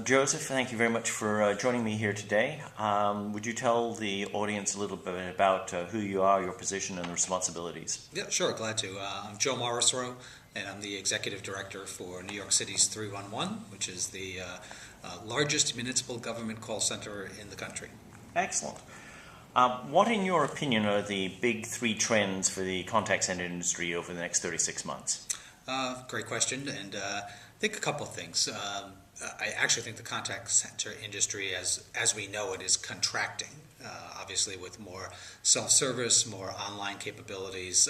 Joseph, thank you very much for joining me here today. Would you tell the audience a little bit about who you are, your position, and the responsibilities? Yeah, sure, glad to. I'm Joe Morrisroe, and I'm the Executive Director for New York City's 311, which is the largest municipal government call center in the country. Excellent. What, in your opinion, are the big three trends for the contact center industry over the next 36 months? Great question, and I think a couple of things. I actually think the contact center industry, as we know it, is contracting. Obviously, with more self-service, more online capabilities,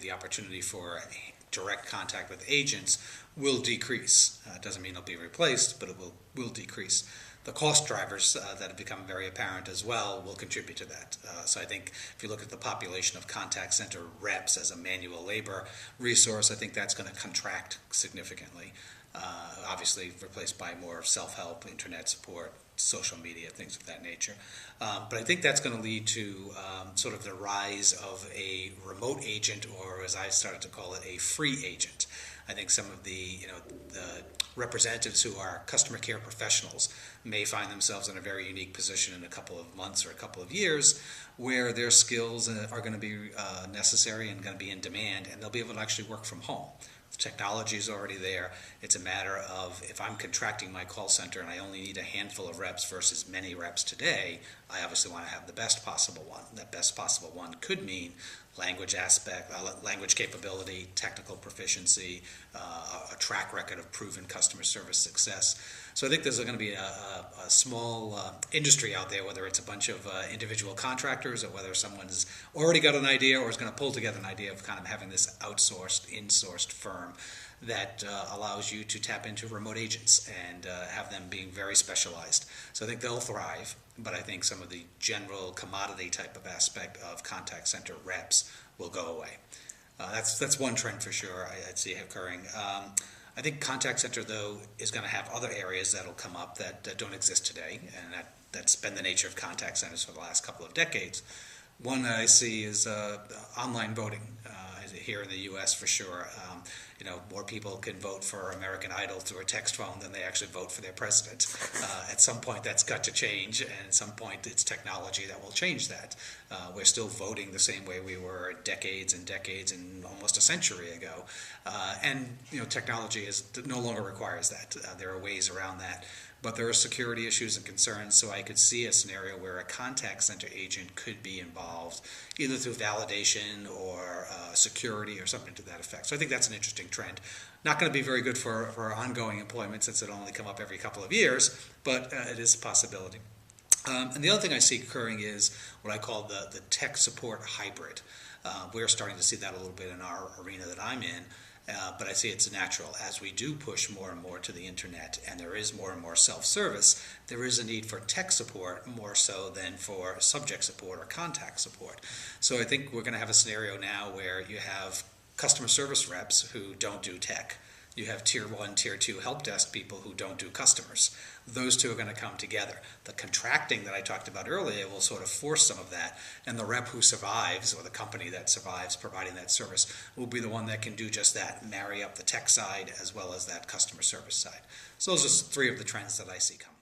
the opportunity for direct contact with agents will decrease. It doesn't mean it'll be replaced, but it will decrease. The cost drivers that have become very apparent as well will contribute to that. So I think if you look at the population of contact center reps as a manual labor resource, I think that's going to contract significantly. Obviously replaced by more self-help, internet support, social media, things of that nature. But I think that's going to lead to sort of the rise of a remote agent, or as I started to call it, a free agent. I think some of the representatives who are customer care professionals may find themselves in a very unique position in a couple of months or a couple of years where their skills are going to be necessary and going to be in demand, and they'll be able to actually work from home. The technology is already there. It's a matter of, if I'm contracting my call center and I only need a handful of reps versus many reps today, I obviously want to have the best possible one. That best possible one could mean language aspect, language capability, technical proficiency, a track record of proven customer service success. So I think there's going to be a small industry out there, whether it's a bunch of individual contractors or whether someone's already got an idea or is going to pull together an idea of kind of having this outsourced, insourced firm that allows you to tap into remote agents and have them being very specialized. So I think they'll thrive, but I think some of the general commodity type of aspect of contact center reps will go away. That's one trend for sure I'd see occurring. I think contact center, though, is going to have other areas that'll come up that don't exist today, and that's been the nature of contact centers for the last couple of decades. One that I see is online voting here in the U.S. for sure. More people can vote for American Idol through a text phone than they actually vote for their president. At some point, that's got to change, and at some point, it's technology that will change that. We're still voting the same way we were decades and decades and almost a century ago. And technology no longer requires that. There are ways around that. But there are security issues and concerns, so I could see a scenario where a contact center agent could be involved either through validation or security or something to that effect. So I think that's an interesting trend. Not going to be very good for ongoing employment since it'll only come up every couple of years, but it is a possibility. And the other thing I see occurring is what I call the tech support hybrid. We're starting to see that a little bit in our arena that I'm in. But I see it's natural. As we do push more and more to the internet and there is more and more self-service, there is a need for tech support more so than for subject support or contact support. So I think we're going to have a scenario now where you have customer service reps who don't do tech. You have Tier 1, Tier 2 help desk people who don't do customers. Those two are going to come together. The contracting that I talked about earlier will sort of force some of that, and the rep who survives, or the company that survives providing that service, will be the one that can do just that, marry up the tech side as well as that customer service side. So those are three of the trends that I see coming.